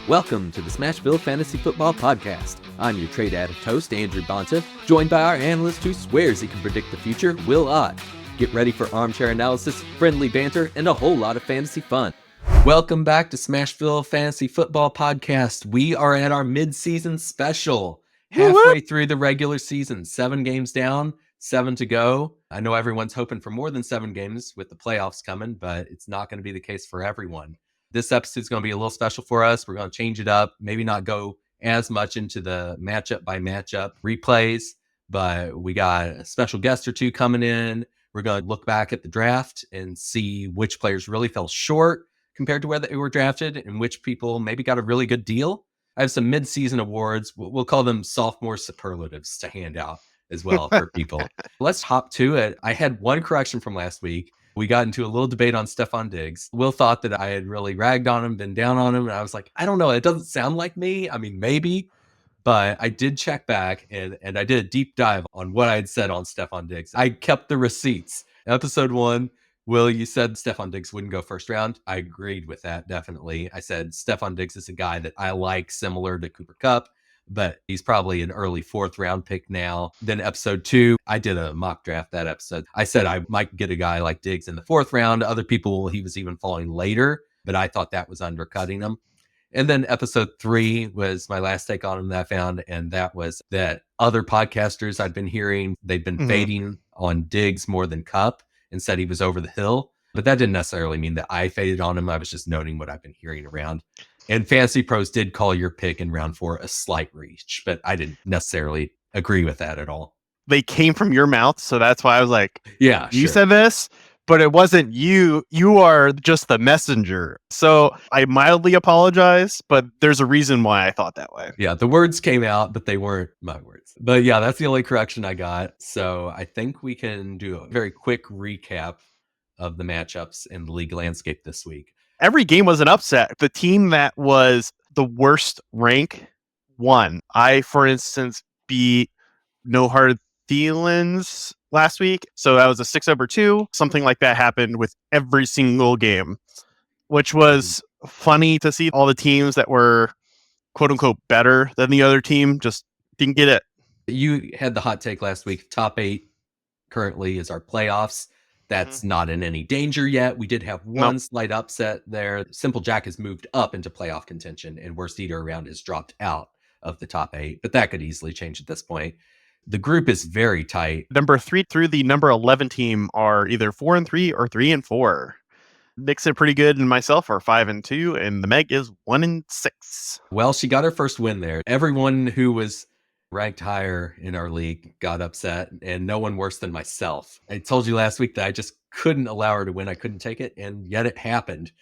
Welcome to the Smashville Fantasy Football Podcast. I'm your trade addict host, Andrew Banta, joined by our analyst who swears he can predict the future, Will Ott. Get ready for armchair analysis, friendly banter, and a whole lot of fantasy fun. Welcome back to Smashville Fantasy Football Podcast. We are at our midseason special, halfway through the regular season. 7 games down, 7 to go. I know everyone's hoping for more than 7 games with the playoffs coming, but it's not going to be the case for everyone. This episode is going to be a little special for us. We're going to change it up, maybe not go as much into the matchup by matchup replays, but we got a special guest or two coming in. We're going to look back at the draft and see which players really fell short compared to where they were drafted and which people maybe got a really good deal. I have some mid-season awards. We'll call them sophomore superlatives to hand out as well for people. Let's hop to it. I had one correction from last week. We got into a little debate on Stefon Diggs. Will thought that I had really ragged on him, been down on him. And I was like, I don't know. It doesn't sound like me. I mean, maybe. But I did check back and I did a deep dive on what I had said on Stefon Diggs. I kept the receipts. Episode 1, Will, you said Stefon Diggs wouldn't go first round. I agreed with that, definitely. I said Stefon Diggs is a guy that I like, similar to Cooper Kupp, but he's probably an early 4th round pick now. Then episode 2, I did a mock draft that episode. I said I might get a guy like Diggs in the 4th round. Other people, he was even falling later, but I thought that was undercutting him. And then episode 3 was my last take on him that I found, and that was that other podcasters I'd been hearing, they'd been fading on Diggs more than Kupp and said he was over the hill. But that didn't necessarily mean that I faded on him. I was just noting what I've been hearing around. And Fantasy Pros did call your pick in round 4 a slight reach, but I didn't necessarily agree with that at all. They came from your mouth, so that's why I was like, yeah, you said this, but it wasn't you. You are just the messenger. So I mildly apologize, but there's a reason why I thought that way. Yeah, the words came out, but they weren't my words. But yeah, that's the only correction I got. So I think we can do a very quick recap of the matchups in the league landscape this week. Every game was an upset. The team that was the worst rank won. I, for instance, beat No Hard Feelings last week. So that was a 6-2. Something like that happened with every single game, which was funny to see. All the teams that were quote unquote better than the other team just didn't get it. You had the hot take last week. Top 8 currently is our playoffs. That's not in any danger yet. We did have one slight upset there. Simple Jack has moved up into playoff contention, and Worst Eater Around has dropped out of the top 8, but that could easily change at this point. The group is very tight. Number 3 through the number 11 team are either 4-3 or 3-4. Nick's pretty good, and myself are 5-2, and the Meg is 1-6. Well, she got her first win there. Everyone who was ranked higher in our league got upset, and no one worse than myself. I told you last week that I just couldn't allow her to win. I couldn't take it, and yet it happened.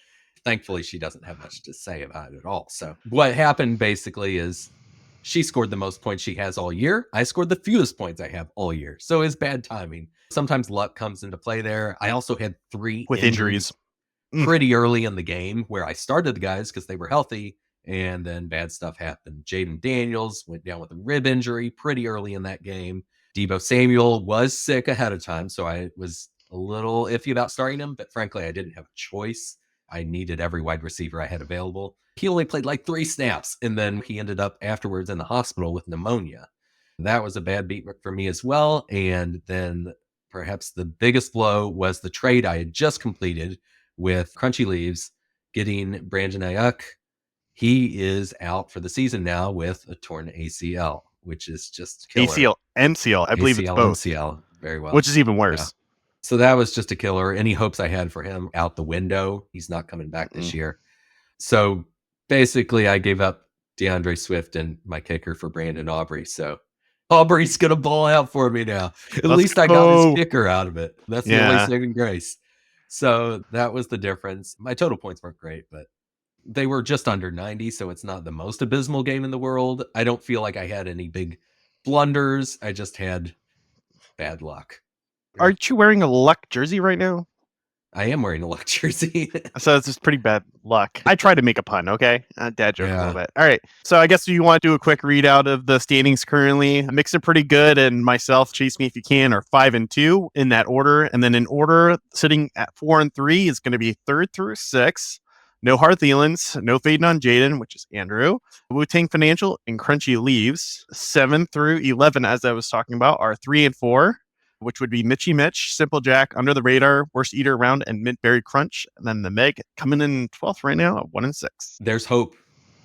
Thankfully, she doesn't have much to say about it at all. So what happened basically is she scored the most points she has all year. I scored the fewest points I have all year. So it's bad timing. Sometimes luck comes into play there. I also had 3 with injuries pretty early in the game where I started the guys because they were healthy. And then bad stuff happened. Jayden Daniels went down with a rib injury pretty early in that game. Deebo Samuel was sick ahead of time, so I was a little iffy about starting him. But frankly, I didn't have a choice. I needed every wide receiver I had available. He only played like 3 snaps, and then he ended up afterwards in the hospital with pneumonia. That was a bad beat for me as well. And then perhaps the biggest blow was the trade I had just completed with Crunchy Leaves, getting Brandon Ayuk. He is out for the season now with a torn ACL, which is just killer. ACL, MCL. I believe it's both. MCL, very well. Which is even worse. Yeah. So that was just a killer. Any hopes I had for him out the window. He's not coming back this year. So basically, I gave up DeAndre Swift and my kicker for Brandon Aubrey. So Aubrey's going to ball out for me now. At least I got his kicker out of it. That's the only saving grace. So that was the difference. My total points weren't great, but they were just under 90, so it's not the most abysmal game in the world. I don't feel like I had any big blunders. I just had bad luck. Aren't you wearing a luck jersey right now? I am wearing a luck jersey. So it's just pretty bad luck. I tried to make a pun, okay? Dad joke a little bit. All right. So I guess you want to do a quick readout of the standings currently. Mix are pretty good, and myself, Chase Me If You Can, are 5-2 in that order. And then in order, sitting at 4-3 is going to be 3rd through 6. no hard Thielens, no fading on Jayden, which is Andrew. Wu-Tang Financial and Crunchy Leaves. 7 through 11, as I was talking about, are 3 and 4, which would be Mitchy Mitch, Simple Jack, Under the Radar, Worst Eater Around, and Mint Berry Crunch. And then the Meg coming in 12th right now at 1 and 6. There's hope.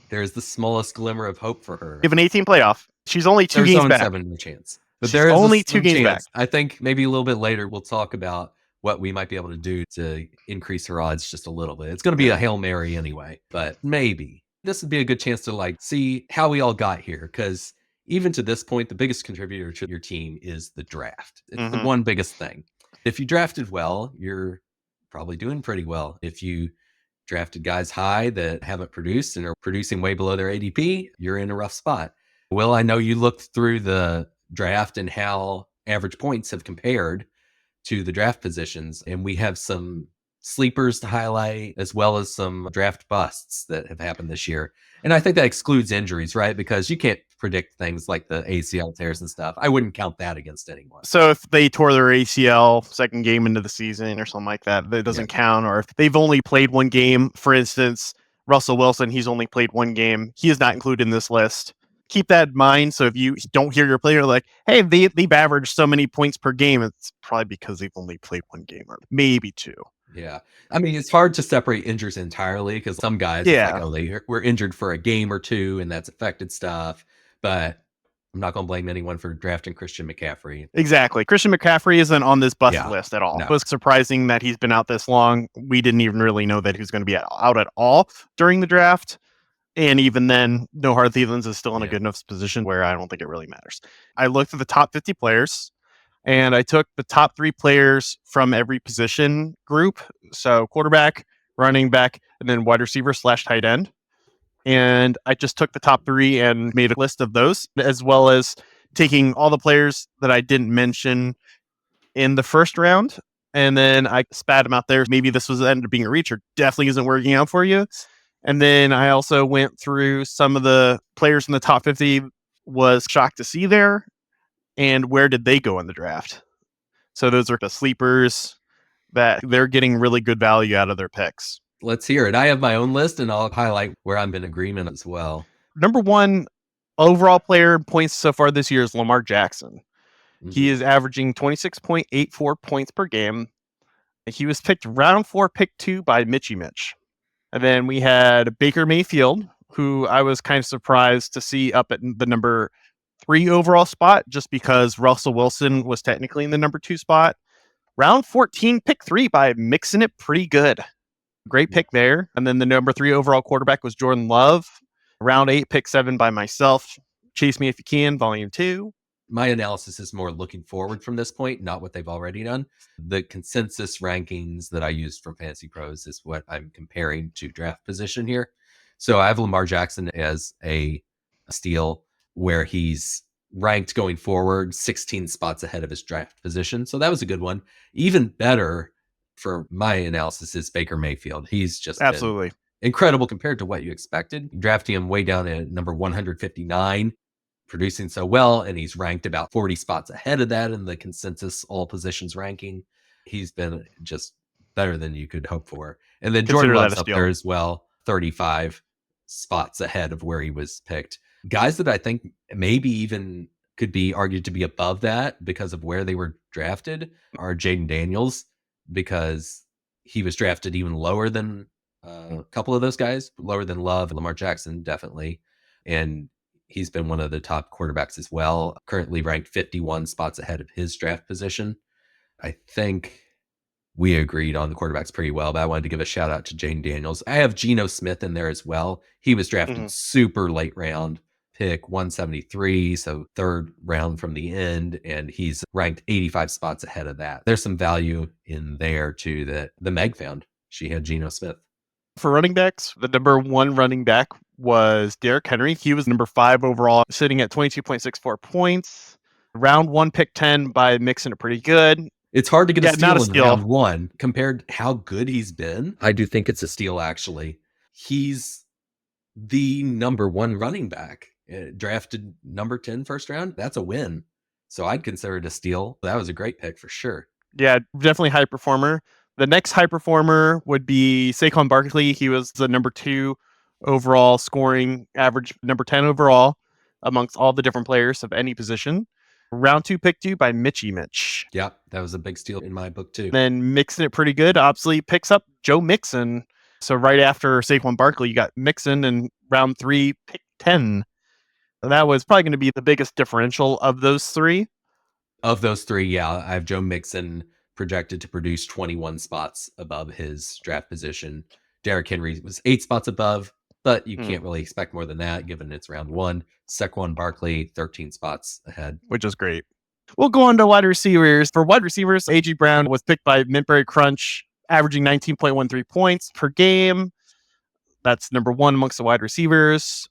There's the smallest glimmer of hope for her. We have an 18 playoff. She's only 2 games back. 7 chance. But She's there is only 2 games back. I think maybe a little bit later we'll talk about what we might be able to do to increase her odds just a little bit. It's going to be a Hail Mary anyway, but maybe. This would be a good chance to see how we all got here, because even to this point, the biggest contributor to your team is the draft. It's the one biggest thing. If you drafted well, you're probably doing pretty well. If you drafted guys high that haven't produced and are producing way below their ADP, you're in a rough spot. Will, I know you looked through the draft and how average points have compared to the draft positions, and we have some sleepers to highlight as well as some draft busts that have happened this year. And I think that excludes injuries, right? Because you can't predict things like the ACL tears and stuff. I wouldn't count that against anyone. So if they tore their ACL second game into the season or something like that, that doesn't count. Or if they've only played one game, for instance, Russell Wilson, he's only played one game. He is not included in this list. Keep that in mind. So if you don't hear your player like, hey, they've averaged so many points per game, it's probably because they've only played one game or maybe 2. Yeah. I mean, it's hard to separate injuries entirely because some guys, they were injured for a game or 2 and that's affected stuff. But I'm not going to blame anyone for drafting Christian McCaffrey. Exactly. Christian McCaffrey isn't on this bust list at all. No. It was surprising that he's been out this long. We didn't even really know that he was going to be out at all during the draft. And even then, no hard Thielens is still in a good enough position where I don't think it really matters. I looked at the top 50 players, and I took the top 3 players from every position group. So quarterback, running back, and then wide receiver / tight end. And I just took the top 3 and made a list of those, as well as taking all the players that I didn't mention in the first round. And then I spat them out there. Maybe this was ended up being a reach or definitely isn't working out for you. And then I also went through some of the players in the top 50, was shocked to see there, and where did they go in the draft. So those are the sleepers that they're getting really good value out of their picks. Let's hear it. I have my own list, and I'll highlight where I'm in agreement as well. Number 1 overall player points so far this year is Lamar Jackson. He is averaging 26.84 points per game. He was picked round 4, pick 2 by Mitchy Mitch. And then we had Baker Mayfield, who I was kind of surprised to see up at the number 3 overall spot, just because Russell Wilson was technically in the number 2 spot. Round 14, pick 3 by Mixing It Pretty Good. Great pick there. And then the number 3 overall quarterback was Jordan Love. Round 8, pick 7 by myself. Chase Me If You Can, Volume 2. My analysis is more looking forward from this point, not what they've already done. The consensus rankings that I used from Fantasy Pros is what I'm comparing to draft position here. So I have Lamar Jackson as a steal where he's ranked going forward 16 spots ahead of his draft position. So that was a good one. Even better for my analysis is Baker Mayfield. He's just absolutely incredible compared to what you expected. Drafting him way down at number 159. Producing so well, and he's ranked about 40 spots ahead of that in the consensus all positions ranking. He's been just better than you could hope for. And then Jordan Love's up there as well, 35 spots ahead of where he was picked. Guys that I think maybe even could be argued to be above that because of where they were drafted are Jayden Daniels, because he was drafted even lower than a couple of those guys, lower than Love and Lamar Jackson, definitely. And he's been one of the top quarterbacks as well, currently ranked 51 spots ahead of his draft position. I think we agreed on the quarterbacks pretty well, but I wanted to give a shout out to Jayden Daniels. I have Geno Smith in there as well. He was drafted super late round, pick 173, so 3rd round from the end, and he's ranked 85 spots ahead of that. There's some value in there too that the Meg found. She had Geno Smith. For running backs, the number 1 running back was Derrick Henry. He was number 5 overall, sitting at 22.64 points. Round 1, pick 10 by Mixing It Pretty Good. It's hard to get a steal in round 1 compared to how good he's been. I do think it's a steal, actually. He's the number 1 running back. Drafted number 10 first round. That's a win. So I'd consider it a steal. That was a great pick for sure. Yeah, definitely high performer. The next high performer would be Saquon Barkley. He was the number 2 overall scoring average, number 10 overall amongst all the different players of any position. Round 2 pick 2 by Mitch. Yeah, that was a big steal in my book too. Then mixing it pretty good, obviously picks up Joe Mixon. So right after Saquon Barkley, you got Mixon in round 3, pick 10. That was probably going to be the biggest differential of those 3. Of those 3, yeah, I have Joe Mixon projected to produce 21 spots above his draft position. Derrick Henry was 8 spots above, but you can't really expect more than that given it's round 1. Saquon Barkley, 13 spots ahead. Which is great. We'll go on to wide receivers. For wide receivers, A.J. Brown was picked by Mintberry Crunch, averaging 19.13 points per game. That's number 1 amongst the wide receivers.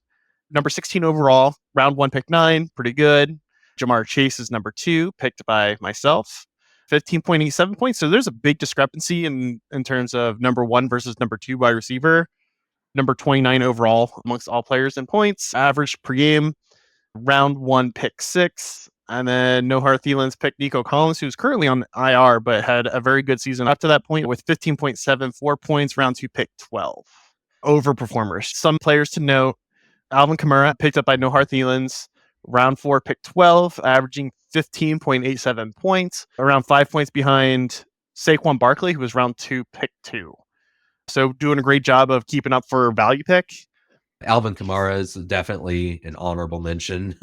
Number 16 overall, round 1, pick 9, pretty good. Jamar Chase is number 2, picked by myself, 15.87 points. So there's a big discrepancy in terms of number 1 versus number 2 wide receiver. Number 29 overall amongst all players in points, average per game, round 1, pick 6. And then No Hard Thielens picked Nico Collins, who's currently on IR, but had a very good season up to that point with 15.74 points, round 2, pick 12. Overperformers. Some players to note: Alvin Kamara, picked up by No Hard Thielens, round 4, pick 12, averaging 15.87 points, around 5 points behind Saquon Barkley, who was round 2, pick 2. So doing a great job of keeping up for value pick. Alvin Kamara is definitely an honorable mention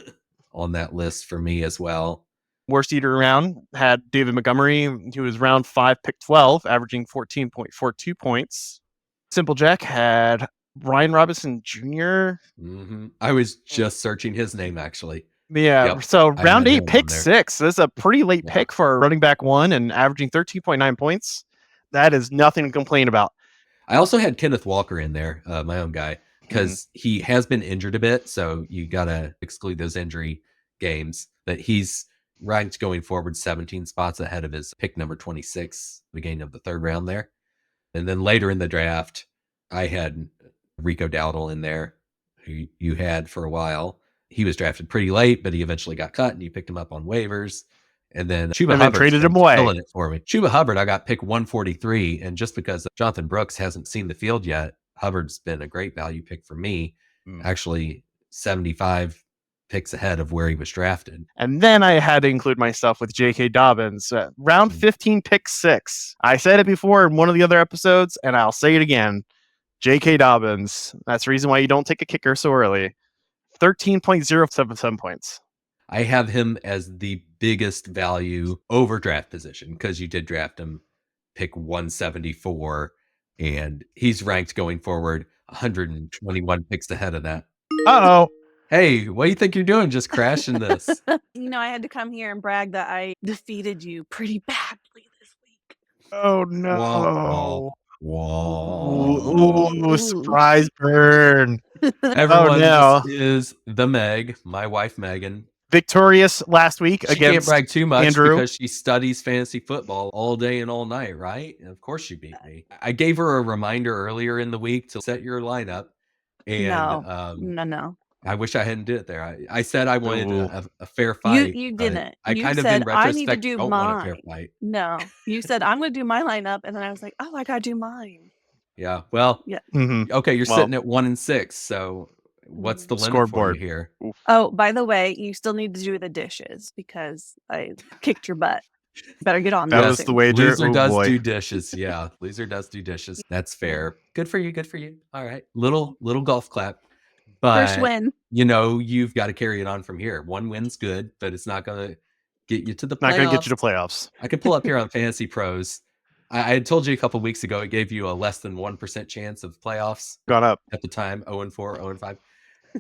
on that list for me as well. Worst eater round had David Montgomery, who was round 5, pick 12, averaging 14.42 points. Simple Jack had Ryan Robinson Jr. I was just searching his name, actually. Yeah, Yep. so round 8, pick 6. This is a pretty late pick for running back 1 and averaging 13.9 points. That is nothing to complain about. I also had Kenneth Walker in there, my own guy, because he has been injured a bit, so you got to exclude those injury games. But he's ranked going forward 17 spots ahead of his pick number 26, beginning of the 3rd round there. And then later in the draft, I had Rico Dowdle in there, who you had for a while. He was drafted pretty late, but he eventually got cut, and you picked him up on waivers. And then Chuba Hubbard traded him away. Killing it for me. Chuba Hubbard, I got pick 143, and just because Jonathan Brooks hasn't seen the field yet, Hubbard's been a great value pick for me. Actually, 75 picks ahead of where he was drafted. And then I had to include myself with J.K. Dobbins, round 15, pick 6. I said it before in one of the other episodes, and I'll say it again. J.K. Dobbins. That's the reason why you don't take a kicker so early. 13.077 points. I have him as the biggest value over draft position because you did draft him pick 174, and he's ranked going forward 121 picks ahead of that. Uh-oh. Hey, what do you think you're doing? Just crashing this. I had to come here and brag that I defeated you pretty badly this week. Oh, no. Whoa. Ooh, surprise burn. Everyone, this is the Meg, my wife Megan. Victorious last week she against can't brag too much Andrew. Because she studies fantasy football all day and all night, right? And of course she beat me. I gave her a reminder earlier in the week to set your lineup. And No. I wish I hadn't did it there. I said I wanted a fair fight. You didn't. I you kind of said, in retrospect I need to do don't mine. want a fair fight. No, you said I'm going to do my lineup, and then I was like, oh, I got to do mine. Yeah. Well. Yeah. Okay, you're sitting at 1-6. So what's the limit scoreboard for you here? Oh, by the way, you still need to do the dishes because I kicked your butt. Better get on that was the wager. Loser does do dishes. Yeah, loser does do dishes. That's fair. Good for you. Good for you. All right, little golf clap. But first win. You've got to carry it on from here. One win's good, but it's not going to get you to the playoffs. Not going to get you to playoffs. I could pull up here on Fantasy Pros. I had told you a couple weeks ago it gave you a less than 1% chance of playoffs. Gone up at the time. 0-4, 0-5.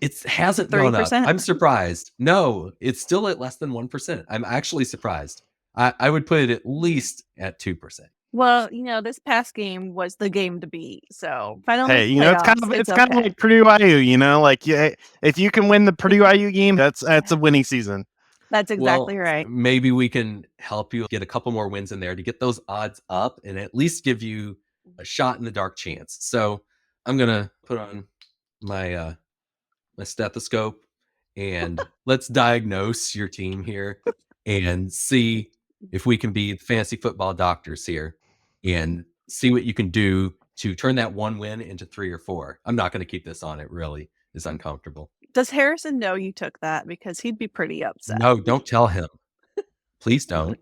It hasn't 3%. gone up. I'm surprised. No, it's still at less than 1%. I'm actually surprised. I would put it at least at 2%. Well, this past game was the game to beat. So if I don't hey, playoffs, it's kind of like Purdue IU. Like if you can win the Purdue IU game, that's a winning season. That's exactly right. Maybe we can help you get a couple more wins in there to get those odds up and at least give you a shot in the dark chance. So I'm gonna put on my my stethoscope and let's diagnose your team here and see if we can be fantasy football doctors here and see what you can do to turn that 1 win into 3 or 4. I'm not going to keep this on. It really is uncomfortable. Does Harrison know you took that? Because he'd be pretty upset. No, don't tell him. Please don't.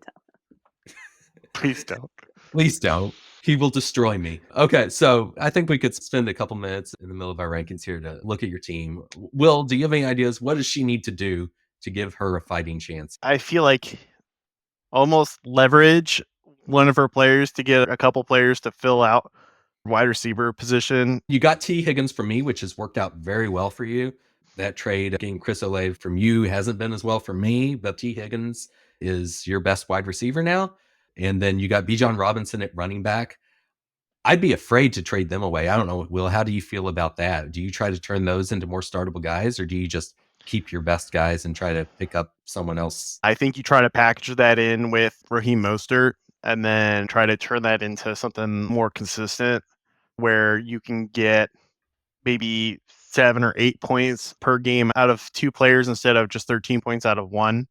Please don't. Please don't. He will destroy me. Okay, so I think we could spend a couple minutes in the middle of our rankings here to look at your team. Will, do you have any ideas? What does she need to do to give her a fighting chance? I feel like almost leverage one of her players to get a couple players to fill out wide receiver position. You got T. Higgins from me, which has worked out very well for you. That trade getting Chris Olave from you hasn't been as well for me, but T. Higgins is your best wide receiver now. And then you got Bijan Robinson at running back. I'd be afraid to trade them away. I don't know, Will, how do you feel about that? Do you try to turn those into more startable guys, or do you just keep your best guys and try to pick up someone else? I think you try to package that in with Raheem Mostert and then try to turn that into something more consistent where you can get maybe 7 or 8 points per game out of 2 players instead of just 13 points out of 1.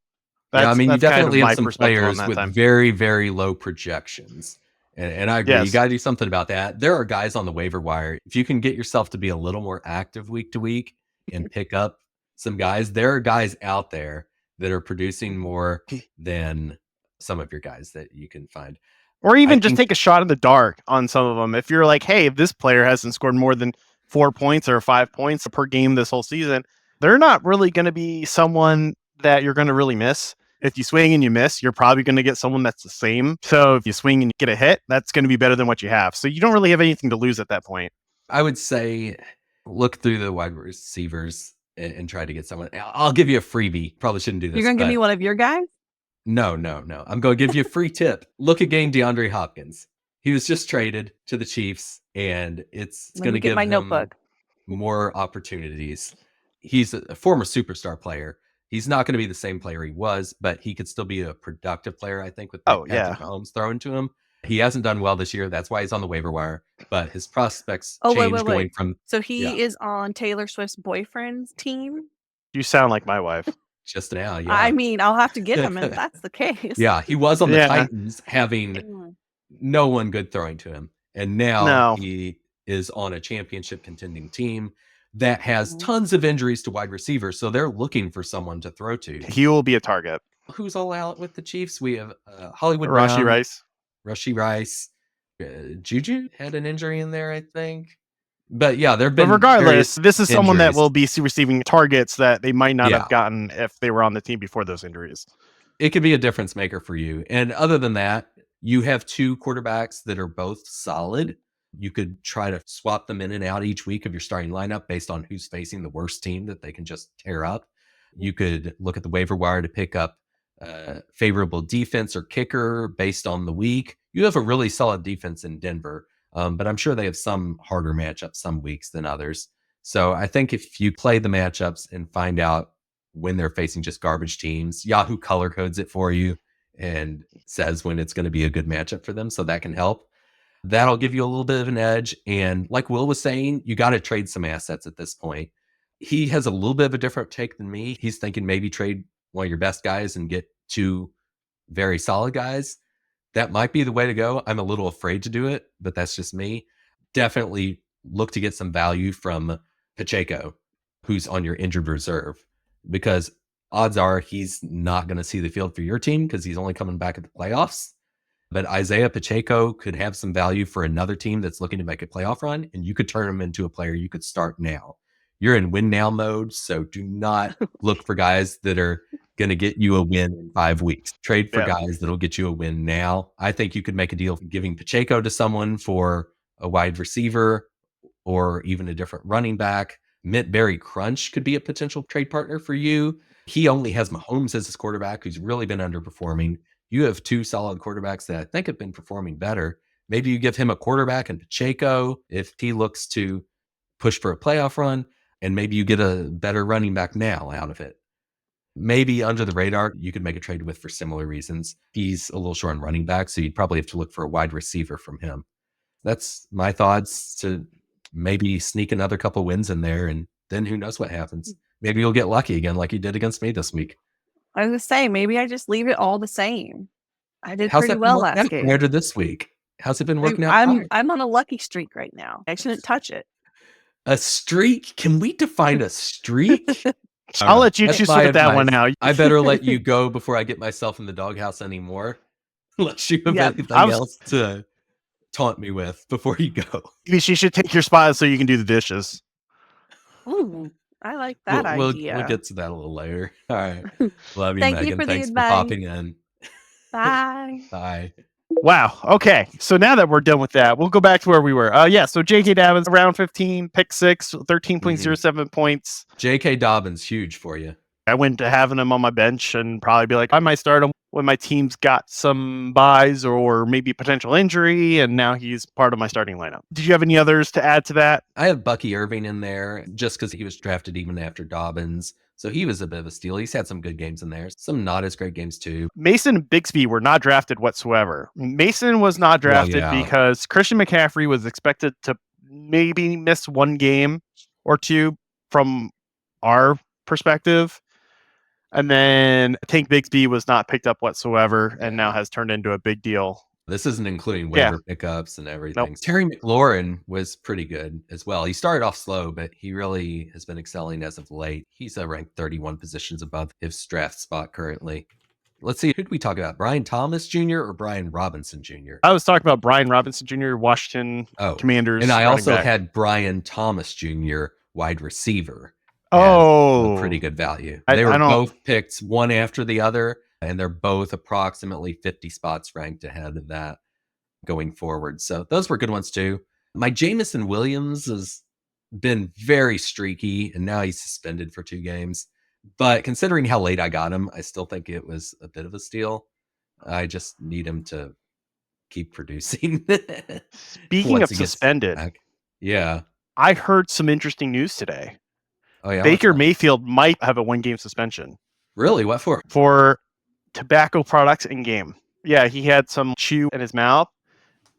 Yeah, I mean, you definitely have some perspective players with very, very low projections. And I agree. Yes. You got to do something about that. There are guys on the waiver wire. If you can get yourself to be a little more active week to week and pick up some guys, there are guys out there that are producing more than some of your guys that you can find. Or even just take a shot in the dark on some of them. If you're like, hey, if this player hasn't scored more than 4 points or 5 points per game this whole season, they're not really going to be someone that you're going to really miss. If you swing and you miss, you're probably going to get someone that's the same. So if you swing and you get a hit, that's going to be better than what you have. So you don't really have anything to lose at that point. I would say look through the wide receivers and try to get someone. I'll give you a freebie. Probably shouldn't do this. You're going to give me one of your guys? No. I'm going to give you a free tip. Look at game DeAndre Hopkins. He was just traded to the Chiefs, and it's going to give my him notebook. more opportunities. He's a former superstar player. He's not going to be the same player he was, but he could still be a productive player, I think, with Patrick Mahomes thrown to him. He hasn't done well this year. That's why he's on the waiver wire. But his prospects changed going from... So he is on Taylor Swift's boyfriend's team? You sound like my wife. Just now, yeah. I mean, I'll have to get him if that's the case. Yeah, he was on the Titans having no one good throwing to him. And now he is on a championship contending team that has tons of injuries to wide receivers, so they're looking for someone to throw to. He will be a target. Who's all out with the Chiefs? We have Hollywood Rashee Brown, Rice. Juju had an injury in there, I think. But yeah, there have been. But regardless, this is someone that injuries. will be receiving targets that they might not have gotten if they were on the team before those injuries. It could be a difference maker for you. And other than that, you have 2 quarterbacks that are both solid. You could try to swap them in and out each week of your starting lineup based on who's facing the worst team that they can just tear up. You could look at the waiver wire to pick up favorable defense or kicker based on the week. You have a really solid defense in Denver, but I'm sure they have some harder matchups some weeks than others. So I think if you play the matchups and find out when they're facing just garbage teams, Yahoo color codes it for you and says when it's going to be a good matchup for them. So that can help. That'll give you a little bit of an edge. And like Will was saying, you got to trade some assets at this point. He has a little bit of a different take than me. He's thinking maybe trade one of your best guys and get 2 very solid guys. That might be the way to go. I'm a little afraid to do it, but that's just me. Definitely look to get some value from Pacheco, who's on your injured reserve, because odds are he's not going to see the field for your team because he's only coming back at the playoffs. But Isaiah Pacheco could have some value for another team that's looking to make a playoff run, and you could turn him into a player you could start now. You're in win now mode, so do not look for guys that are going to get you a win in 5 weeks. Trade for guys that'll get you a win now. I think you could make a deal giving Pacheco to someone for a wide receiver or even a different running back. Barry Crunch could be a potential trade partner for you. He only has Mahomes as his quarterback, who's really been underperforming. You have 2 solid quarterbacks that I think have been performing better. Maybe you give him a quarterback and Pacheco if he looks to push for a playoff run, and maybe you get a better running back now out of it. Maybe under the radar, you could make a trade with for similar reasons. He's a little short on running back, so you'd probably have to look for a wide receiver from him. That's my thoughts, to maybe sneak another couple wins in there, and then who knows what happens. Maybe you'll get lucky again like you did against me this week. I was going to say, maybe I just leave it all the same. I did pretty well last game. Compared to this week? How's it been working out? I'm on a lucky streak right now. I shouldn't touch it. A streak? Can we define a streak? I'll let you choose with that one now. I better let you go before I get myself in the doghouse anymore. Unless you have anything else to taunt me with before you go. Maybe she should take your spot so you can do the dishes. Ooh, I like that idea. We'll get to that a little later. All right. Love you, Thank Megan. you for Thanks the for advice. popping in. Bye. Bye. Wow. Okay. So now that we're done with that, we'll go back to where we were. So J.K. Dobbins, around 15, pick 6, 13.07 points. J.K. Dobbins, huge for you. I went to having him on my bench and probably be like, I might start him when my team's got some buys or maybe potential injury, and now he's part of my starting lineup. Did you have any others to add to that? I have Bucky Irving in there just because he was drafted even after Dobbins. So he was a bit of a steal. He's had some good games in there. Some not as great games too. Mason and Bixby were not drafted whatsoever. Mason was not drafted because Christian McCaffrey was expected to maybe miss one game or two from our perspective. And then Tank Bixby was not picked up whatsoever and now has turned into a big deal. This isn't including waiver pickups and everything. Nope. Terry McLaurin was pretty good as well. He started off slow, but he really has been excelling as of late. He's ranked 31 positions above his draft spot currently. Let's see, who did we talk about? Brian Thomas Jr. or Brian Robinson Jr.? I was talking about Brian Robinson Jr., Washington Commanders. And I also had Brian Thomas Jr., wide receiver. Oh, a pretty good value. They were both picked one after the other, and they're both approximately 50 spots ranked ahead of that going forward. So those were good ones too. My Jamison Williams has been very streaky, and now he's suspended for 2 games. But considering how late I got him, I still think it was a bit of a steal. I just need him to keep producing. Speaking of suspended, I heard some interesting news today. Oh, yeah, Baker Mayfield might have a 1-game suspension. Really? What for? For tobacco products in game. Yeah, he had some chew in his mouth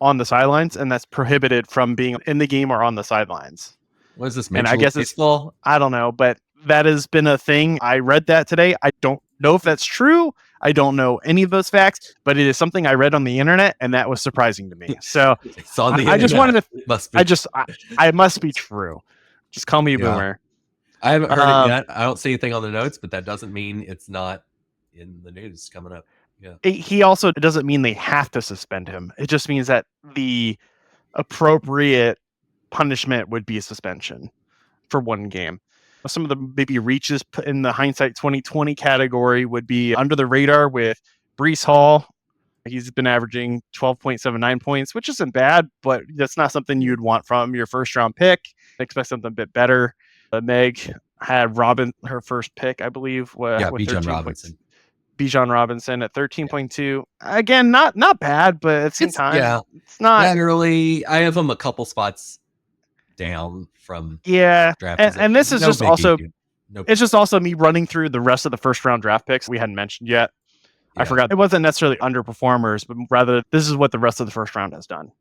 on the sidelines, and that's prohibited from being in the game or on the sidelines. What is this? And I guess baseball? I don't know, but that has been a thing. I read that today. I don't know if that's true. I don't know any of those facts, but it is something I read on the internet, and that was surprising to me. So it's on the I just wanted to. I must be true. Just call me a boomer. I haven't heard it yet. I don't see anything on the notes, but that doesn't mean it's not in the news coming up. Yeah. It doesn't mean they have to suspend him. It just means that the appropriate punishment would be a suspension for 1 game. Some of the maybe reaches in the hindsight 2020 category would be under the radar with Breece Hall. He's been averaging 12.79 points, which isn't bad, but that's not something you'd want from your first round pick. Expect something a bit better. Meg had her first pick, I believe. Bijan Robinson. Bijan Robinson at 13.2. Again, not bad, but at the same time, it's not. Generally, I have him a couple spots down from draft. And this is just also, it's just also me running through the rest of the first round draft picks we hadn't mentioned yet. Yeah. I forgot. It wasn't necessarily underperformers, but rather this is what the rest of the first round has done.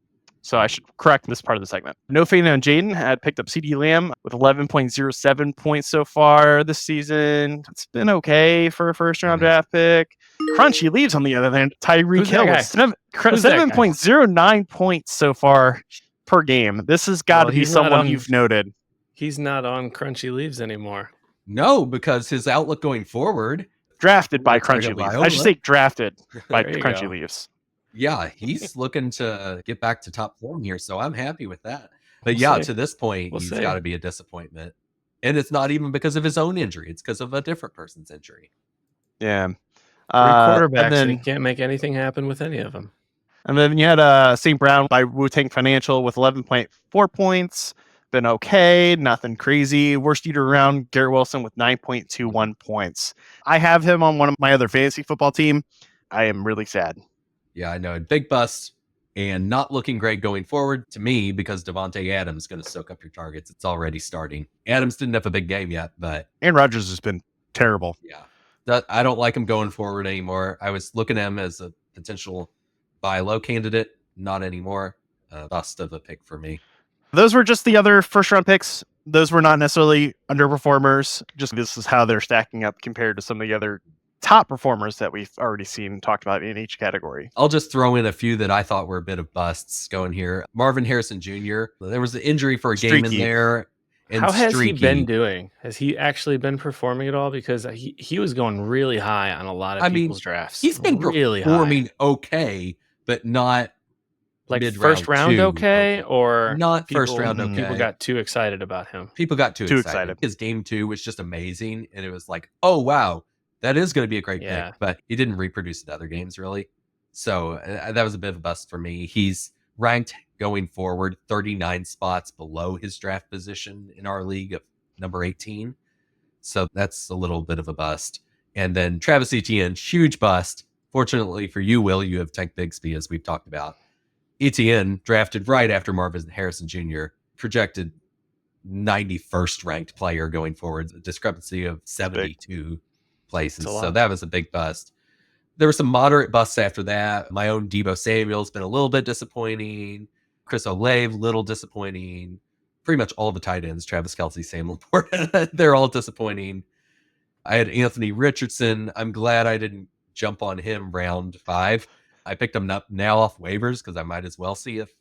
So I should correct this part of the segment. No Fade on Jayden had picked up CeeDee Lamb with 11.07 points so far this season. It's been okay for a first round draft pick. Crunchy Leaves, on the other hand, Tyreek Hill with 7.09 points so far per game. This has got to be someone you've noted. He's not on Crunchy Leaves anymore. No, because his outlook going forward. Drafted by Crunchy Leaves. I should say drafted by Crunchy Leaves. Yeah, he's looking to get back to top form here, so I'm happy with that. But to this point, he's got to be a disappointment. And it's not even because of his own injury. It's because of a different person's injury. Yeah. Quarterbacks, and he can't make anything happen with any of them. And then you had St. Brown by Wu-Tang Financial with 11.4 points. Been okay, nothing crazy. Worst eater around, Garrett Wilson with 9.21 points. I have him on one of my other fantasy football team. I am really sad. Yeah, I know. Big bust and not looking great going forward to me because Devontae Adams is going to soak up your targets. It's already starting. Adams didn't have a big game yet, but Aaron Rodgers has been terrible. Yeah. I don't like him going forward anymore. I was looking at him as a potential buy low candidate. Not anymore. Bust of a pick for me. Those were just the other first round picks. Those were not necessarily underperformers. Just this is how they're stacking up compared to some of the other top performers that we've already seen talked about in each category. I'll just throw in a few that I thought were a bit of busts going here. Marvin Harrison Jr. There was an injury for a game in there. And how has streaky. he been doing? Has he actually been performing at all? Because he was going really high on a lot of people's drafts. He's been really performing high. Okay, but not like mid-round first round okay, or not first round okay. People got too excited about him. People got too excited. His game 2 was just amazing, and it was like, oh wow, that is going to be a great pick. But he didn't reproduce in other games really, so that was a bit of a bust for me. He's ranked going forward 39 spots below his draft position in our league of number 18. So that's a little bit of a bust. And then Travis Etienne, huge bust. Fortunately for you, Will, you have Tank Bigsby, as we've talked about. Etienne, drafted right after Marvin Harrison Jr., projected 91st ranked player going forward, a discrepancy of 72 places. So that was a big bust. There were some moderate busts after that. My own Deebo Samuel's been a little bit disappointing. Chris Olave, little disappointing. Pretty much all the tight ends, Travis Kelce, Sam Laporta, they're all disappointing. I had Anthony Richardson. I'm glad I didn't jump on him round 5. I picked him up now off waivers because I might as well see if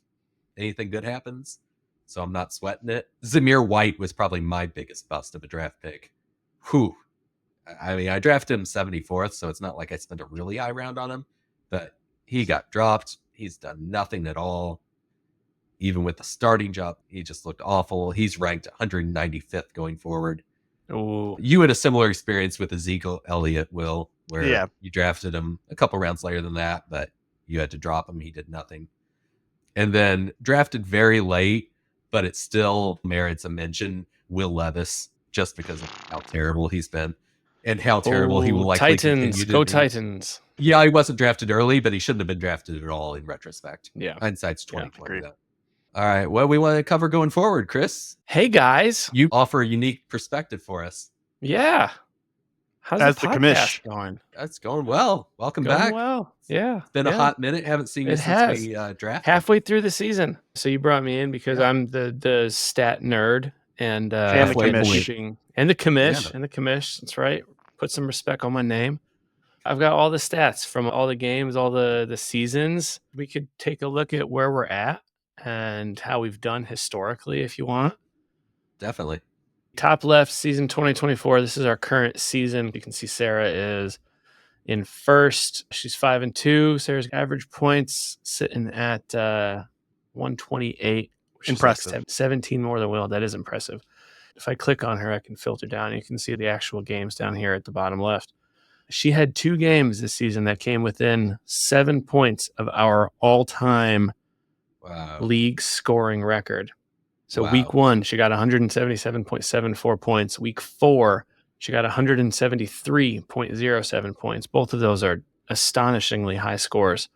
anything good happens. So I'm not sweating it. Zamir White was probably my biggest bust of a draft pick. Whew. I mean, I drafted him 74th, so it's not like I spent a really high round on him, but he got dropped. He's done nothing at all. Even with the starting job, he just looked awful. He's ranked 195th going forward. Ooh. You had a similar experience with Ezekiel Elliott, Will, where you drafted him a couple rounds later than that, but you had to drop him. He did nothing. And then drafted very late, but it still merits a mention, Will Levis, just because of how terrible he's been. And how terrible he will likely continue to Go be. Titans. Yeah, he wasn't drafted early, but he shouldn't have been drafted at all in retrospect. Yeah. Hindsight's 2020. All right. What we want to cover going forward, Chris? Hey, guys. You offer a unique perspective for us. Yeah. How's the commish going? That's going well. Welcome going back. Well. Yeah. It's been a hot minute. Haven't seen you since we drafted. Halfway through the season. So you brought me in because I'm the stat nerd and the commish. And the commish. That's right. Put some respect on my name. I've got all the stats from all the games, all the seasons. We could take a look at where we're at and how we've done historically if you want. Definitely. Top left, season 2024. This is our current season. You can see Sarah is in first. She's 5-2. Sarah's average points sitting at 128. Which impressive. Is like 17 more than Will. That is impressive. If I click on her, I can filter down. You can see the actual games down here at the bottom left. She had 2 games this season that came within 7 points of our all-time league scoring record. So week 1, she got 177.74 points. Week 4, she got 173.07 points. Both of those are astonishingly high scores.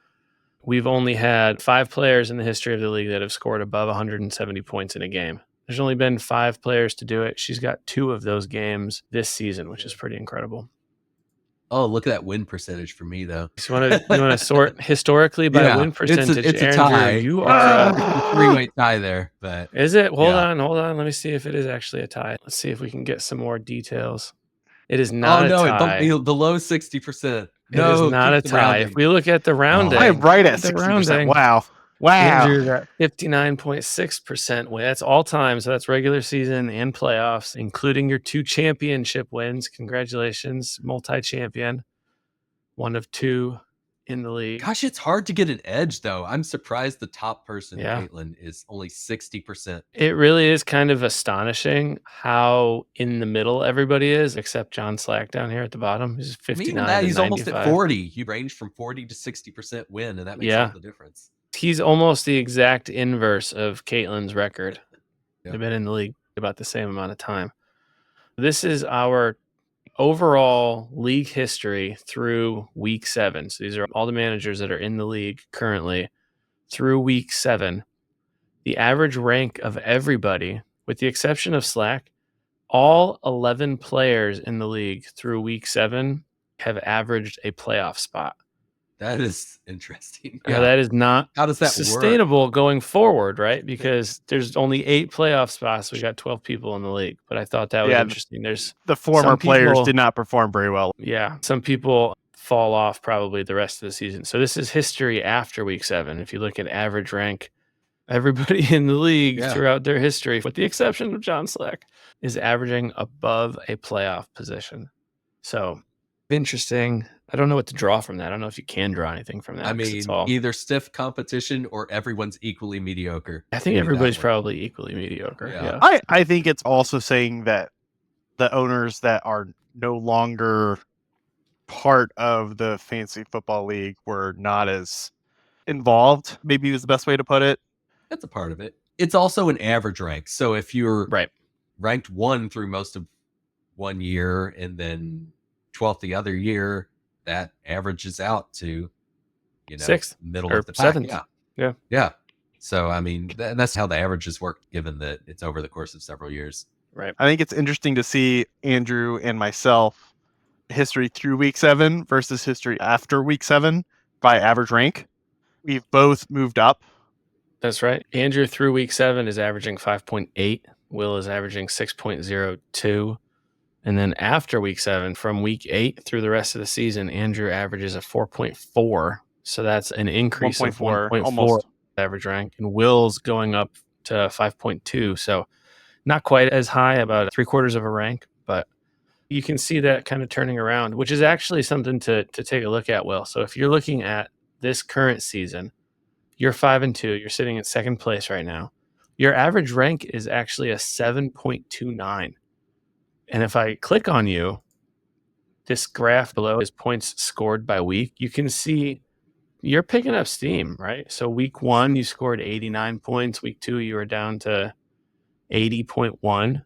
We've only had 5 players in the history of the league that have scored above 170 points in a game. There's only been 5 players to do it. She's got 2 of those games this season, which is pretty incredible. Oh, look at that win percentage for me, though. You want to sort historically by win percentage? It's a Andrew, tie. You are a 3-way tie there, but is it? Hold on. Let me see if it is actually a tie. Let's see if we can get some more details. It is not a tie. It bumped me below 60%. No, it is not a tie. If we look at the rounding, I'm right at 60%. Wow. Andrew's at 59.6% win. That's all time. So that's regular season and playoffs, including your 2 championship wins. Congratulations, multi-champion. 1 of 2 in the league. Gosh, it's hard to get an edge, though. I'm surprised the top person, Caitlin, is only 60%. It really is kind of astonishing how in the middle everybody is, except John Slack down here at the bottom. He's 59. He's almost at 40. You range from 40 to 60% win, and that makes all the difference. He's almost the exact inverse of Caitlin's record. They've been in the league about the same amount of time. This is our overall league history through week 7. So these are all the managers that are in the league currently through week 7. The average rank of everybody, with the exception of Slack, all 11 players in the league through week 7 have averaged a playoff spot. That is interesting. Yeah, that is not How does that sustainable going forward, right? Because there's only 8 playoff spots. We got 12 people in the league, but I thought that was interesting. There's the former some players people- did not perform very well. Yeah, some people fall off probably the rest of the season. So this is history after week 7. If you look at average rank, everybody in the league throughout their history, with the exception of John Slack, is averaging above a playoff position. So interesting. I don't know what to draw from that. I don't know if you can draw anything from that. I mean, either stiff competition or everyone's equally mediocre. I think everybody's probably equally mediocre. Yeah. I think it's also saying that the owners that are no longer part of the fantasy football league were not as involved, maybe is the best way to put it. That's a part of it. It's also an average rank. So if you're ranked 1 through most of 1 year and then 12th the other year, that averages out to, 6th, middle or of the pack. 7th. Yeah. So, I mean, that's how the averages work, given that it's over the course of several years. Right. I think it's interesting to see Andrew and myself history through week 7 versus history after week 7 by average rank. We've both moved up. That's right. Andrew through week 7 is averaging 5.8. Will is averaging 6.02. And then after week 7, from week 8 through the rest of the season, Andrew averages a 4.4. So that's an increase of 1.4 average rank. And Will's going up to 5.2. So not quite as high, about 3/4 of a rank. But you can see that kind of turning around, which is actually something to take a look at, Will. So if you're looking at this current season, you're 5-2. You're sitting in second place right now. Your average rank is actually a 7.29. And if I click on you, this graph below is points scored by week. You can see you're picking up steam, right? So week 1, you scored 89 points. Week 2, you were down to 80.1.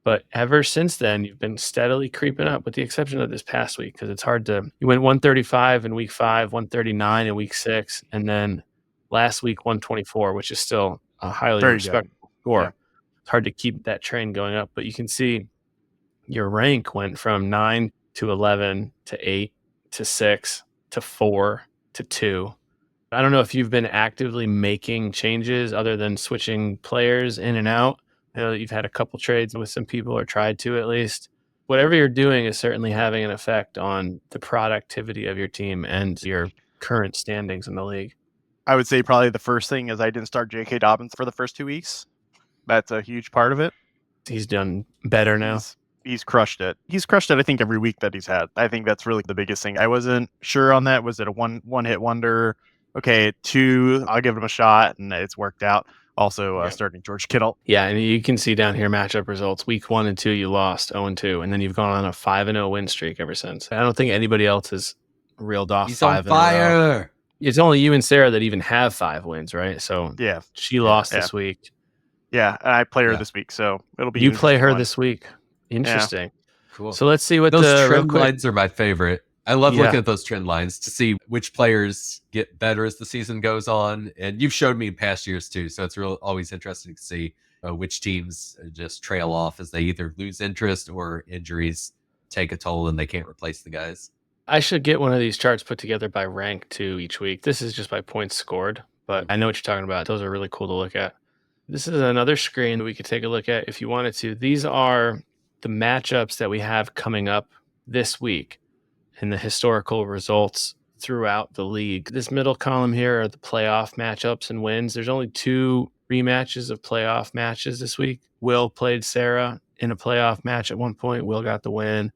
But ever since then, you've been steadily creeping up, with the exception of this past week, because it's hard to... You went 135 in week 5, 139 in week 6, and then last week, 124, which is still a highly respectable score. Yeah. It's hard to keep that train going up, but you can see your rank went from 9 to 11 to 8 to 6 to 4 to 2. I don't know if you've been actively making changes other than switching players in and out. I know that you've had a couple trades with some people, or tried to at least. Whatever you're doing is certainly having an effect on the productivity of your team and your current standings in the league. I would say probably the first thing is I didn't start J.K. Dobbins for the first 2 weeks. That's a huge part of it. He's done better now. He's crushed it. He's crushed it, I think, every week that he's had. I think that's really the biggest thing. I wasn't sure on that. Was it a one-hit wonder? Okay, 2, I'll give him a shot, and it's worked out. Also, starting George Kittle. Yeah, and you can see down here matchup results. Week 1 and 2, you lost 0-2, and then you've gone on a 5-0 win streak ever since. I don't think anybody else has reeled off 5 on fire. It's only you and Sarah that even have 5 wins, right? So yeah, she lost this week. Yeah, and I play her this week, so it'll be. You play her this week. Interesting. Yeah. Cool. So let's see what those trend lines are my favorite. I love looking at those trend lines to see which players get better as the season goes on. And you've showed me in past years too. So it's always interesting to see which teams just trail off as they either lose interest or injuries take a toll and they can't replace the guys. I should get one of these charts put together by rank too each week. This is just by points scored, but I know what you're talking about. Those are really cool to look at. This is another screen that we could take a look at if you wanted to. These are the matchups that we have coming up this week and the historical results throughout the league. This middle column here are the playoff matchups and wins. There's only 2 rematches of playoff matches this week. Will played Sarah in a playoff match at one point. Will got the win.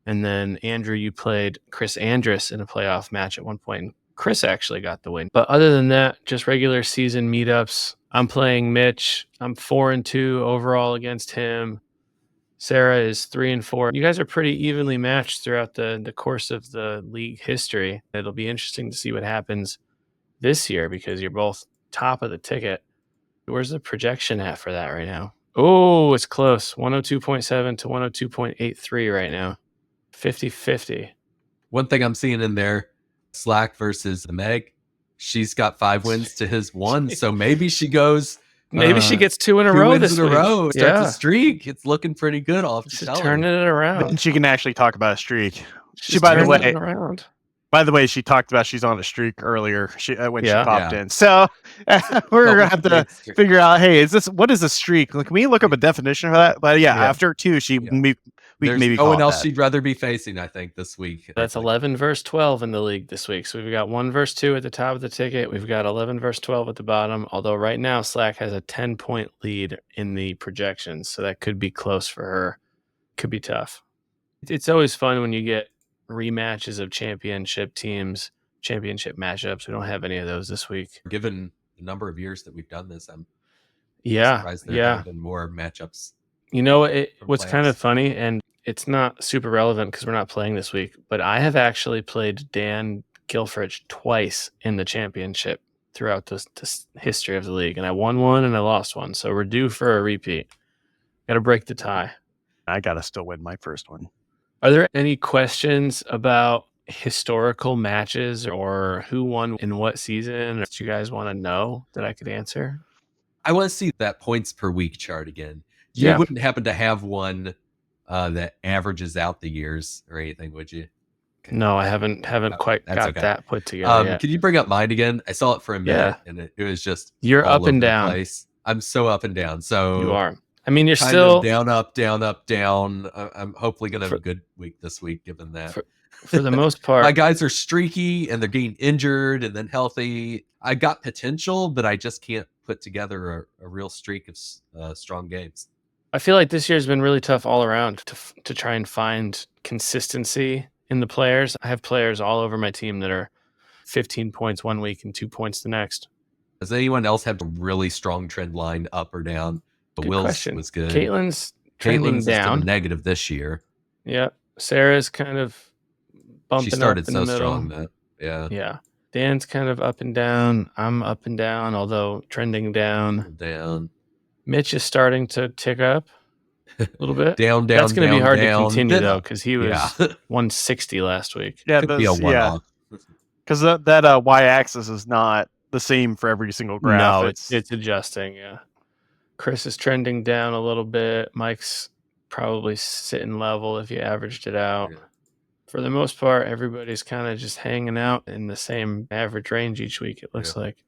And then Andrew, you played Chris Andrus in a playoff match at one point. Chris actually got the win. But other than that, just regular season meetups. I'm playing Mitch. I'm 4-2 overall against him. Sarah is 3-4. You guys are pretty evenly matched throughout the course of the league history. It'll be interesting to see what happens this year because you're both top of the ticket. Where's the projection at for that right now? Oh, it's close. 102.7 to 102.83 right now. 50-50. One thing I'm seeing in there, Slack versus the Meg. She's got 5 wins to his 1. So maybe she goes... Maybe she gets 2 in a row this week. Starts a streak. It's looking pretty good. I'll have to She's tell turning her. it around. And she can actually talk about a streak. She's by the way, turning it around. By the way, she talked about she's on a streak earlier when she Yeah. popped in. So we're going to have to figure out, hey, what is a streak? Can we look up a definition for that? But after 2, we can maybe no call one it else that. she'd rather be facing, I think, this week. That's 11 versus 12 in the league this week. So we've got 1 versus 2 at the top of the ticket. We've got 11 versus 12 at the bottom. Although right now Slack has a 10-point lead in the projections, so that could be close for her. Could be tough. It's always fun when you get rematches of championship teams, championship matchups. We don't have any of those this week. Given the number of years that we've done this, I'm surprised there haven't been more matchups. You know, what's kind of funny, and it's not super relevant because we're not playing this week, but I have actually played Dan Gilfridge twice in the championship throughout this history of the league, and I won 1 and I lost 1, so we're due for a repeat. Got to break the tie. I got to still win my first one. Are there any questions about historical matches or who won in what season that you guys want to know that I could answer? I want to see that points per week chart again. Yeah. You wouldn't happen to have one that averages out the years or anything, would you? Okay. No, I haven't quite got that put together yet. Can you bring up mine again? I saw it for a minute, and it was just you're up and down. Place. I'm so up and down. So you are. I mean, you're kind still of down, up, down, up, down. I'm hopefully going to have a good week this week, given that. For the most part, my guys are streaky and they're getting injured and then healthy. I got potential, but I just can't put together a real streak of strong games. I feel like this year's been really tough all around to try and find consistency in the players. I have players all over my team that are 15 points one week and 2 points the next. Does anyone else have a really strong trend line up or down? Will's question. Was good. Caitlin's trending down. Negative this year. Yeah. Sarah's kind of bumping she started up in so the middle. Strong that yeah. Dan's kind of up and down. I'm up and down, although trending down. Mitch is starting to tick up a little bit. down. That's going to be hard down. to continue though, because he was 160 last week. Yeah, could be a one-off. Because that y-axis is not the same for every single graph. No, it's adjusting. Yeah. Chris is trending down a little bit. Mike's probably sitting level if you averaged it out. Yeah. For the most part, everybody's kind of just hanging out in the same average range each week, it looks like.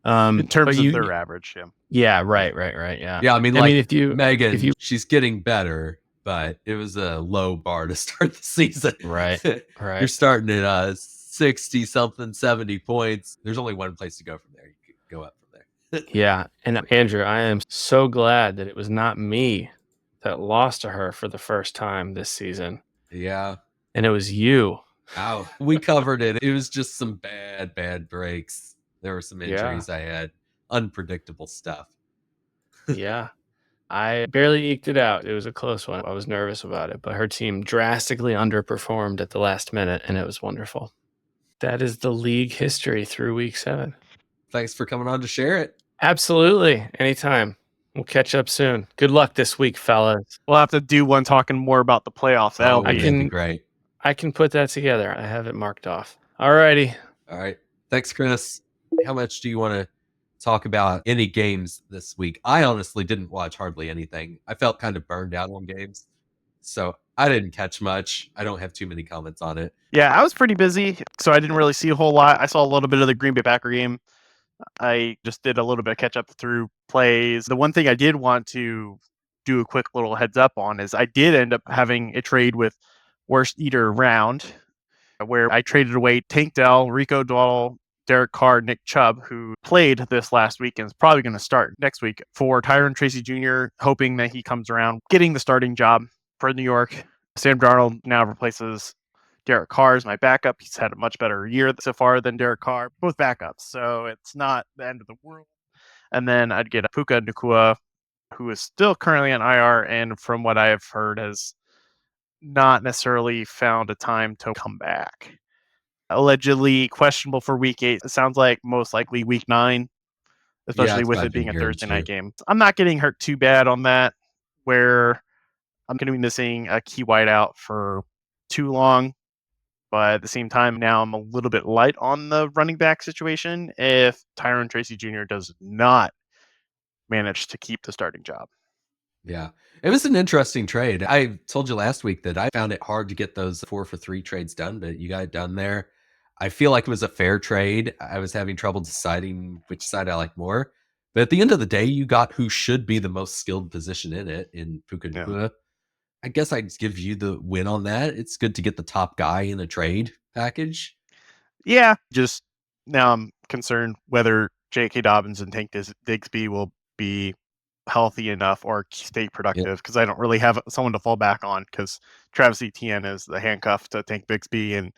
In terms of their average, yeah. Yeah, right, yeah. Yeah, I mean, if you Megan, she's getting better, but it was a low bar to start the season. Right. You're starting at 60 something, 70 points. There's only one place to go from there. You could go up from there. Yeah, and Andrew, I am so glad that it was not me that lost to her for the first time this season. Yeah. And it was you. Ow. We covered it. It was just some bad breaks. There were some injuries I had. Unpredictable stuff. Yeah. I barely eked it out. It was a close one. I was nervous about it, but her team drastically underperformed at the last minute, and it was wonderful. That is the league history through week 7. Thanks for coming on to share it. Absolutely. Anytime. We'll catch up soon. Good luck this week, fellas. We'll have to do one talking more about the playoffs. That'll be great. I can put that together. I have it marked off. All righty. All right. Thanks, Chris. How much do you want to talk about any games this week? I honestly didn't watch hardly anything. I felt kind of burned out on games, so I didn't catch much. I don't have too many comments on it. Yeah, I was pretty busy, so I didn't really see a whole lot. I saw a little bit of the Green Bay Packer game. I just did a little bit of catch up through plays. The one thing I did want to do a quick little heads up on is I did end up having a trade with Worst Eater Round, where I traded away Tank Dell, Rico Dowdle, Derek Carr, Nick Chubb, who played this last week and is probably going to start next week, for Tyron Tracy Jr., hoping that he comes around, getting the starting job for New York. Sam Darnold now replaces Derek Carr as my backup. He's had a much better year so far than Derek Carr, both backups, so it's not the end of the world. And then I'd get Puka Nacua, who is still currently on IR, and from what I have heard has not necessarily found a time to come back. Allegedly questionable for week 8. It sounds like most likely week 9, especially with it being a Thursday night game. I'm not getting hurt too bad on that, where I'm going to be missing a key wideout for too long. But at the same time, now I'm a little bit light on the running back situation if Tyron Tracy Jr. does not manage to keep the starting job. Yeah, it was an interesting trade. I told you last week that I found it hard to get those 4-for-3 trades done, but you got it done there. I feel like it was a fair trade. I was having trouble deciding which side I like more. But at the end of the day, you got who should be the most skilled position in it in Puka Nacua. I guess I'd give you the win on that. It's good to get the top guy in a trade package. Yeah, just now I'm concerned whether J.K. Dobbins and Tank Digsby will be healthy enough or stay productive, because I don't really have someone to fall back on, because Travis Etienne is the handcuff to Tank Bigsby, and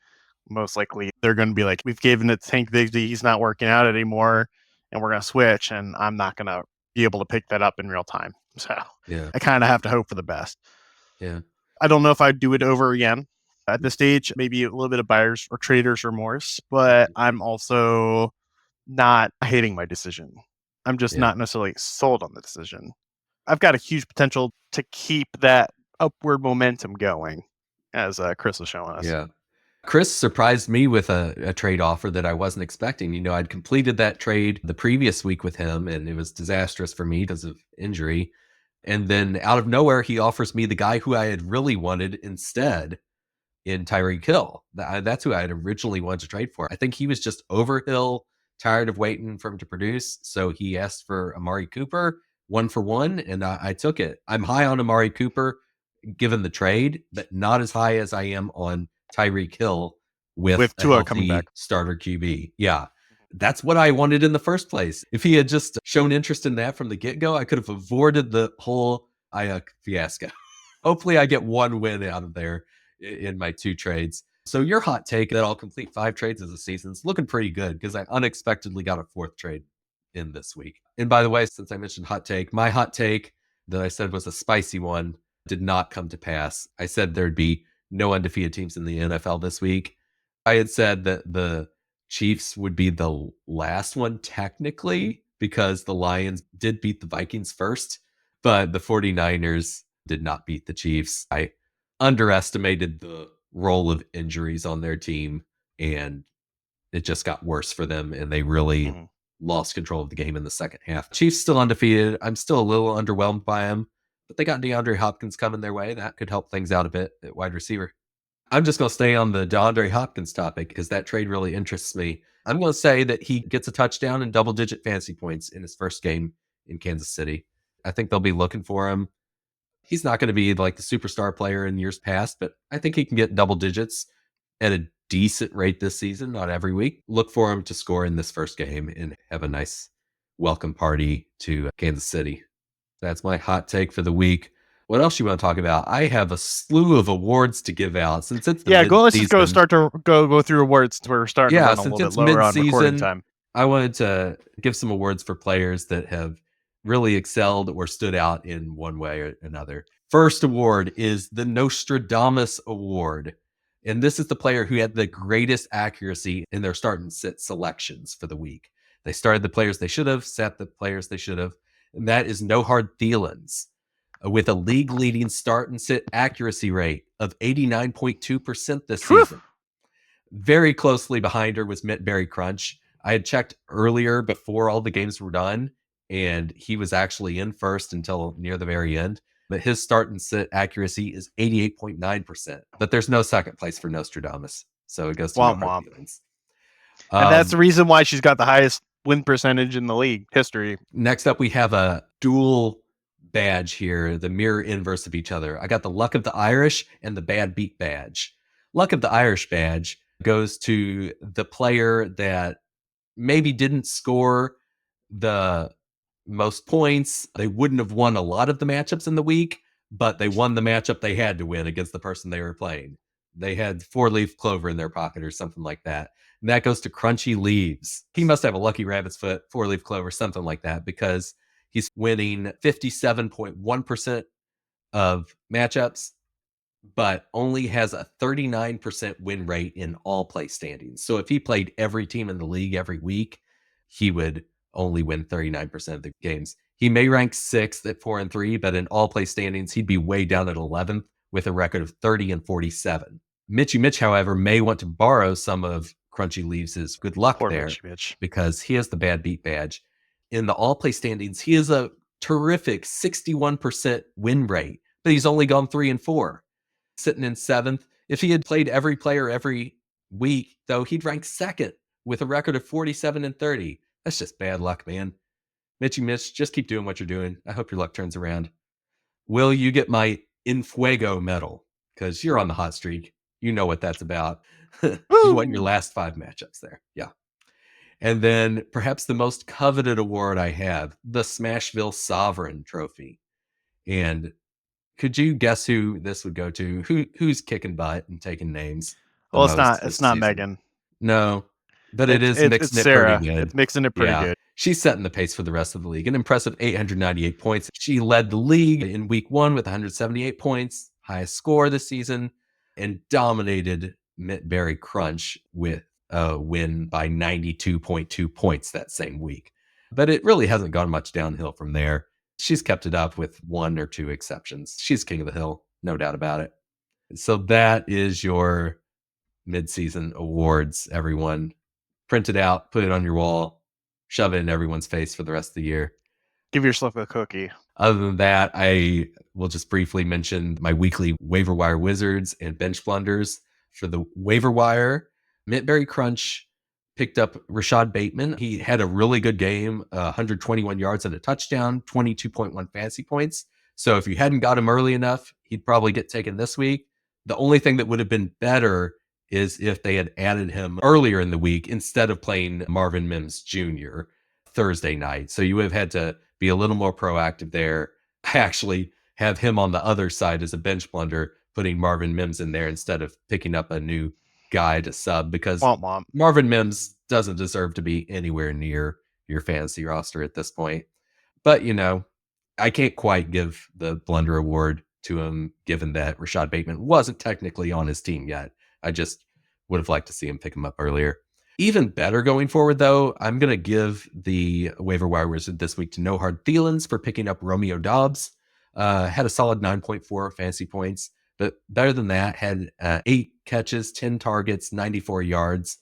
most likely they're going to be like, we've given it to Tank Bigsby, he's not working out anymore, and we're going to switch, and I'm not going to be able to pick that up in real time. So I kind of have to hope for the best. Yeah. I don't know if I'd do it over again. At this stage, maybe a little bit of buyer's or trader's remorse, but I'm also not hating my decision. I'm just not necessarily sold on the decision. I've got a huge potential to keep that upward momentum going, as Chris was showing us. Yeah. Chris surprised me with a trade offer that I wasn't expecting. I'd completed that trade the previous week with him, and it was disastrous for me because of injury. And then out of nowhere, he offers me the guy who I had really wanted instead in Tyreek Hill. That's who I had originally wanted to trade for. I think he was just over Hill, tired of waiting for him to produce. So he asked for Amari Cooper, 1-for-1, and I took it. I'm high on Amari Cooper given the trade, but not as high as I am on Tyreek Hill with Tua a coming back. starter QB. Yeah. That's what I wanted in the first place. If he had just shown interest in that from the get-go, I could have avoided the whole Ayuk fiasco. Hopefully I get one win out of there in my 2 trades. So your hot take that I'll complete 5 trades as a season is looking pretty good, because I unexpectedly got a 4th trade in this week. And by the way, since I mentioned hot take, my hot take that I said was a spicy one did not come to pass. I said there'd be no undefeated teams in the NFL this week. I had said that the Chiefs would be the last one technically, because the Lions did beat the Vikings first, but the 49ers did not beat the Chiefs. I underestimated the role of injuries on their team, and it just got worse for them, and they really lost control of the game in the second half. Chiefs still undefeated. I'm still a little underwhelmed by them, but they got DeAndre Hopkins coming their way. That could help things out a bit at wide receiver. I'm just going to stay on the DeAndre Hopkins topic because that trade really interests me. I'm going to say that he gets a touchdown and double-digit fantasy points in his first game in Kansas City. I think they'll be looking for him. He's not going to be like the superstar player in years past, but I think he can get double digits at a decent rate this season, not every week. Look for him to score in this first game and have a nice welcome party to Kansas City. That's my hot take for the week. What else you want to talk about? I have a slew of awards to give out since it's the let's just go through awards. We're starting to run a little bit lower on recording time. I wanted to give some awards for players that have really excelled or stood out in one way or another. First award is the Nostradamus Award. And this is the player who had the greatest accuracy in their start and sit selections for the week. They started the players they should have, sat the players they should have. And that is No Hard Thielens, with a league-leading start and sit accuracy rate of 89.2% this season. Very closely behind her was Mint Berry Crunch. I had checked earlier before all the games were done, and he was actually in first until near the very end. But his start and sit accuracy is 88.9%. But there's no second place for Nostradamus. So it goes to No Hard Feelings. And that's the reason why she's got the highest win percentage in the league history. Next up, we have a dual badge here, the mirror inverse of each other. I got the Luck of the Irish and the Bad Beat badge. Luck of the Irish badge goes to the player that maybe didn't score the most points. They wouldn't have won a lot of the matchups in the week, but they won the matchup they had to win against the person they were playing. They had 4-leaf clover in their pocket or something like that. And that goes to Crunchy Leaves. He must have a lucky rabbit's foot, 4-leaf clover, something like that, because he's winning 57.1% of matchups, but only has a 39% win rate in all play standings. So if he played every team in the league every week, he would only win 39% of the games. He may rank 6th at 4-3, but in all play standings, he'd be way down at 11th with a record of 30-47. Mitch, however, may want to borrow some of Crunchy Leaves' good luck there because he has the Bad Beat badge. In the all play standings, he has a terrific 61% win rate, but he's only gone 3-4, sitting in 7th. If he had played every player every week, though, he'd rank second with a record of 47-30. That's just bad luck, man. Mitchy Mitch, just keep doing what you're doing. I hope your luck turns around. Will, you get my Infuego medal because you're on the hot streak. You know what that's about. You won your last 5 matchups there. Yeah. And then perhaps the most coveted award I have, the Smashville Sovereign Trophy. And could you guess who this would go to? Who's kicking butt and taking names? Well, it's not season? Megan. No, but it's mixing it's it Sarah. pretty good. It's mixing it pretty good. She's setting the pace for the rest of the league. An impressive 898 points. She led the league in week 1 with 178 points, highest score this season, and dominated Mitberry Crunch with a win by 92.2 points that same week. But it really hasn't gone much downhill from there. She's kept it up with 1 or 2 exceptions. She's king of the hill, no doubt about it. So that is your midseason awards, everyone. Print it out, put it on your wall, shove it in everyone's face for the rest of the year. Give yourself a cookie. Other than that, I will just briefly mention my weekly waiver wire wizards and bench blunders. For the waiver wire, Mitberry Crunch picked up Rashad Bateman. He had a really good game, 121 yards and a touchdown, 22.1 fantasy points. So if you hadn't got him early enough, he'd probably get taken this week. The only thing that would have been better is if they had added him earlier in the week instead of playing Marvin Mims Jr. Thursday night. So you would have had to be a little more proactive there. I actually have him on the other side as a bench blunder, putting Marvin Mims in there instead of picking up a new guy to sub, because Marvin Mims doesn't deserve to be anywhere near your fantasy roster at this point. But, I can't quite give the blunder award to him, given that Rashad Bateman wasn't technically on his team yet. I just would have liked to see him pick him up earlier. Even better going forward, though, I'm going to give the waiver wire wizard this week to No Hard Thielens for picking up Romeo Dobbs. Had a solid 9.4 fantasy points, but better than that, had 8 catches, 10 targets, 94 yards.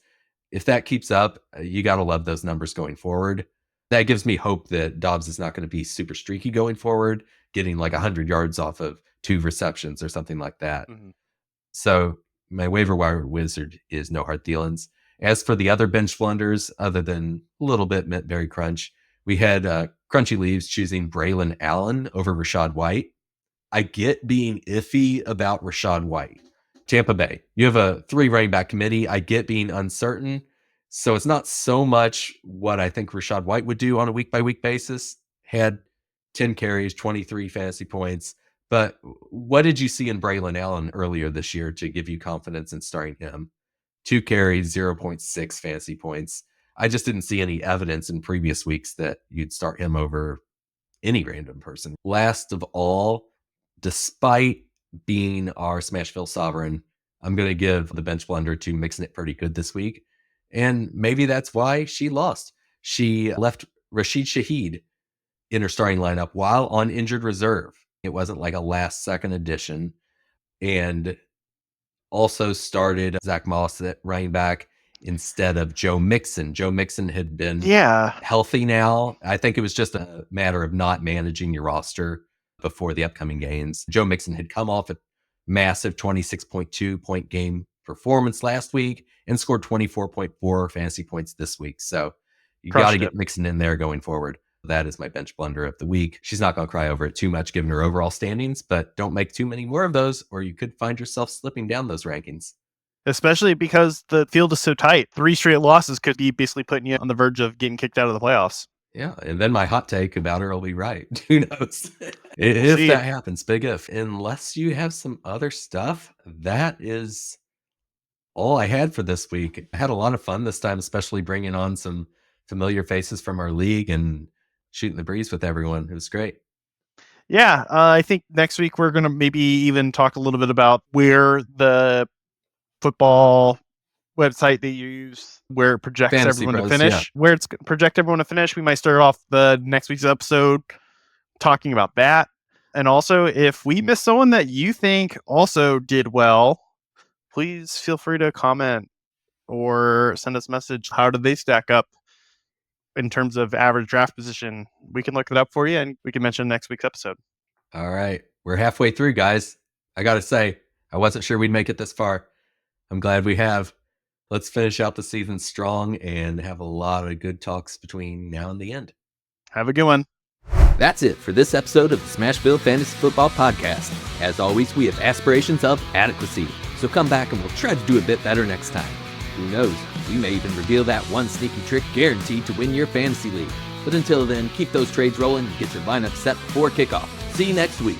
If that keeps up, you got to love those numbers going forward. That gives me hope that Dobbs is not going to be super streaky going forward, getting like 100 yards off of 2 receptions or something like that. Mm-hmm. So my waiver wire wizard is No Hard Thielens. As for the other bench blunders, other than a little bit Mitberry Crunch, we had Crunchy Leaves choosing Braylon Allen over Rachaad White. I get being iffy about Rachaad White. Tampa Bay, you have a 3 running back committee. I get being uncertain. So it's not so much what I think Rachaad White would do on a week-by-week basis. Had 10 carries, 23 fantasy points. But what did you see in Braylon Allen earlier this year to give you confidence in starting him? 2 carries, 0.6 fantasy points. I just didn't see any evidence in previous weeks that you'd start him over any random person. Last of all, despite being our Smashville Sovereign, I'm going to give the bench blunder to Mixing It Pretty Good this week. And maybe that's why she lost. She left Rashid Shaheed in her starting lineup while on injured reserve. It wasn't like a last second addition. And also started Zach Moss at running back instead of Joe Mixon. Joe Mixon had been healthy now. I think it was just a matter of not managing your roster before the upcoming games. Joe Mixon had come off a massive 26.2 point game performance last week and scored 24.4 fantasy points this week. So you got to get Mixon in there going forward. That is my bench blunder of the week. She's not going to cry over it too much given her overall standings, but don't make too many more of those or you could find yourself slipping down those rankings. Especially because the field is so tight. 3 straight losses could be basically putting you on the verge of getting kicked out of the playoffs. Yeah, and then my hot take about her will be right. Who knows? If that happens, big if. Unless you have some other stuff, that is all I had for this week. I had a lot of fun this time, especially bringing on some familiar faces from our league and shooting the breeze with everyone. It was great. Yeah, I think next week we're going to maybe even talk a little bit about where the football website they use, where it projects Fantasy everyone to finish, where it's project everyone to finish. We might start off the next week's episode talking about that. And also, if we miss someone that you think also did well, please feel free to comment or send us a message. How did they stack up in terms of average draft position? We can look it up for you and we can mention next week's episode. All right. We're halfway through, guys. I got to say, I wasn't sure we'd make it this far. I'm glad we have. Let's finish out the season strong and have a lot of good talks between now and the end. Have a good one. That's it for this episode of the Smashville Fantasy Football Podcast. As always, we have aspirations of adequacy, so come back and we'll try to do a bit better next time. Who knows, we may even reveal that one sneaky trick guaranteed to win your fantasy league. But until then, keep those trades rolling and get your lineup set before kickoff. See you next week.